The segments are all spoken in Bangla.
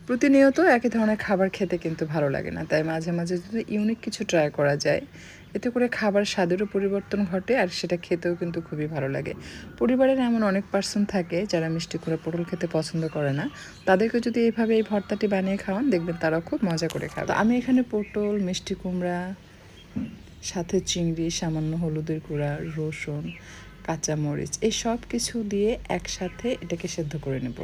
প্রতিনিয়ত একই ধরনের খাবার খেতে কিন্তু ভালো লাগে না, তাই মাঝে মাঝে যদি ইউনিক কিছু ট্রাই করা যায়, এতে করে খাবার স্বাদেরও পরিবর্তন ঘটে আর সেটা খেতেও কিন্তু খুবই ভালো লাগে। পরিবারের এমন অনেক পার্সন থাকে যারা মিষ্টি কুমড়া পটল খেতে পছন্দ করে না, তাদেরকে যদি এইভাবে এই ভর্তাটি বানিয়ে খাওয়ান দেখবেন তারাও খুব মজা করে খাবে। তো আমি এখানে পটল, মিষ্টি কুমড়া, সাথে চিংড়ি, সামান্য হলুদের গুঁড়া, রসুন, কাঁচামরিচ এই সব কিছু দিয়ে একসাথে এটাকে সেদ্ধ করে নেব।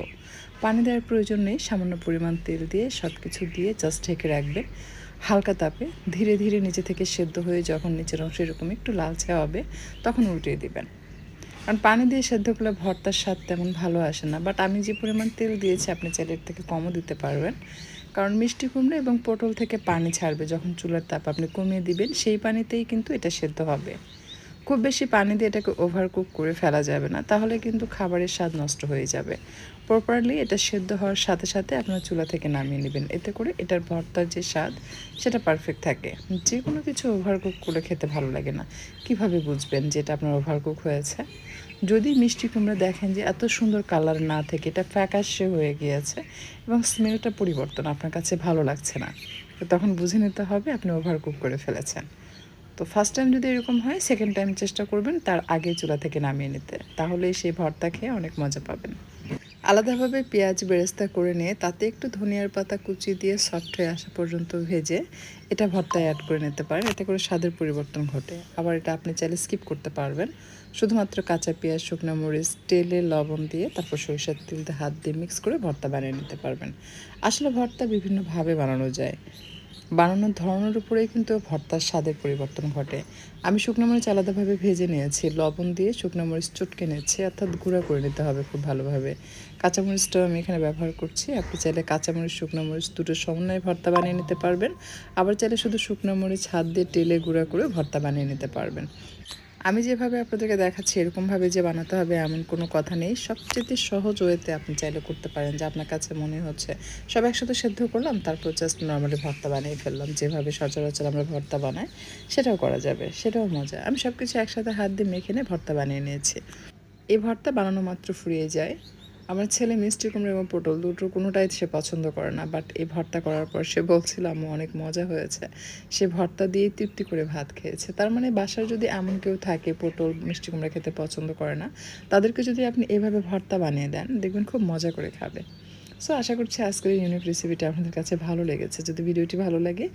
পানি দেওয়ার প্রয়োজন নেই, সামান্য পরিমাণ তেল দিয়ে সব কিছু দিয়ে জাস্ট ঢেকে রাখবেন হালকা তাপে। ধীরে ধীরে নিচে থেকে সেদ্ধ হয়ে যখন নিচের অংশ এরকম একটু লালচে হবে তখন উল্টিয়ে দিবেন। কারণ পানি দিয়ে সেদ্ধ করলে ভর্তার স্বাদ তেমন ভালো আসে না, বাট আমি যে পরিমাণ তেল দিয়েছি আপনি চাইলে এর থেকে কমও দিতে পারবেন। কারণ মিষ্টি কুমড়া এবং পটল থেকে পানি ছাড়বে, যখন চুলার তাপ আপনি কমিয়ে দিবেন সেই পানিতেই কিন্তু এটা সেদ্ধ হবে। খুব বেশি পানি দিয়ে এটাকে ওভারকুক করে ফেলা যাবে না, তাহলে কিন্তু খাবারের স্বাদ নষ্ট হয়ে যাবে। প্রপারলি এটা সেদ্ধ হওয়ার সাথে সাথে আপনার চুলা থেকে নামিয়ে নেবেন, এতে করে এটার ভর্তার যে স্বাদ সেটা পারফেক্ট থাকে। যে কোনো কিছু ওভারকুক করে খেতে ভালো লাগে না। কিভাবে বুঝবেন যে এটা আপনার ওভারকুক হয়েছে? যদি মিষ্টি কুমড়া দেখেন যে এত সুন্দর কালার না থেকে এটা ফ্যাকাশে হয়ে গিয়েছে এবং স্মেলটা পরিবর্তন আপনার কাছে ভালো লাগছে না, তো তখন বুঝে নিতে হবে আপনি ওভারকুক করে ফেলেছেন। তো ফার্স্ট টাইম যদি এরকম হয়, সেকেন্ড টাইম চেষ্টা করবেন তার আগে চুলা থেকে নামিয়ে নিতে, তাহলেই সেই ভর্তা খেয়ে অনেক মজা পাবেন। আলাদাভাবে পেঁয়াজ বেরেস্তা করে নিয়ে তাতে একটু ধনিয়ার পাতা কুচি দিয়ে সফট হয়ে আসা পর্যন্ত ভেজে এটা ভর্তায় অ্যাড করে নিতে পারেন, এতে করে স্বাদের পরিবর্তন ঘটে। আবার এটা আপনি চাইলে স্কিপ করতে পারবেন, শুধুমাত্র কাঁচা পেঁয়াজ, শুকনো মরিচ, তেলে লবণ দিয়ে তারপর সরিষার তেল দিয়ে হাত দিয়ে মিক্স করে ভর্তা বানিয়ে নিতে পারবেন। আসলে ভর্তা বিভিন্নভাবে বানানো যায়, বানানোর ধরনের উপরেই কিন্তু ভর্তার স্বাদের পরিবর্তন ঘটে। আমি শুকনো মরিচ আলাদাভাবে ভেজে নিয়েছি, লবণ দিয়ে শুকনো মরিচ চটকে নিয়েছি, অর্থাৎ গুঁড়া করে নিতে হবে খুব ভালোভাবে। কাঁচামরিচটাও আমি এখানে ব্যবহার করছি, আপনি চাইলে কাঁচামরিচ, শুকনো মরিচ দুটোর সমন্বয়ে ভর্তা বানিয়ে নিতে পারবেন। আবার চাইলে শুধু শুকনো মরিচ হাত দিয়ে টেলে গুঁড়া করে ভর্তা বানিয়ে নিতে পারবেন। আমি যেভাবে আপনাদেরকে দেখাচ্ছি এরকমভাবে যে বানাতে হবে এমন কোনো কথা নেই, সবচেয়ে সহজ ওয়েতে আপনি চাইলে করতে পারেন, যে আপনার কাছে মনে হচ্ছে সব একসাথে সেদ্ধ করলাম তারপর জাস্ট নর্মালি ভর্তা বানিয়ে ফেললাম, যেভাবে সচরাচর আমরা ভর্তা বানাই সেটাও করা যাবে, সেটাও মজা। আমি সব কিছু একসাথে হাত দিয়ে মেখে নিয়ে ভর্তা বানিয়ে নিয়েছি। এই ভর্তা বানানো মাত্র ফুরিয়ে যায়। আমার ছেলে মিষ্টি কুমড়া এবং পটল দুটোর কোনোটাই সে পছন্দ করে না, বাট এই ভর্তা করার পর সে বলছিল আম্মু অনেক মজা হয়েছে। সে ভর্তা দিয়েই তৃপ্তি করে ভাত খেয়েছে। তার মানে বাসার যদি এমন কেউ থাকে পটল মিষ্টি কুমড়া খেতে পছন্দ করে না, তাদেরকে যদি আপনি এভাবে ভর্তা বানিয়ে দেন দেখবেন খুব মজা করে খাবে। সো আশা করছি আজকের এই ইউনিক রেসিপিটা আপনাদের কাছে ভালো লেগেছে। যদি ভিডিওটি ভালো লাগে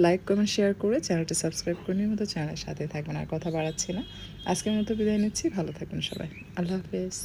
লাইক, কমেন্ট, শেয়ার করে চ্যানেলটি সাবস্ক্রাইব করে নিয়ে মতো চ্যানেলের সাথে থাকবেন। আর কথা বাড়াচ্ছি না, আজকের মতো বিদায় নিচ্ছি। ভালো থাকবেন সবাই। আল্লাহ হাফেজ।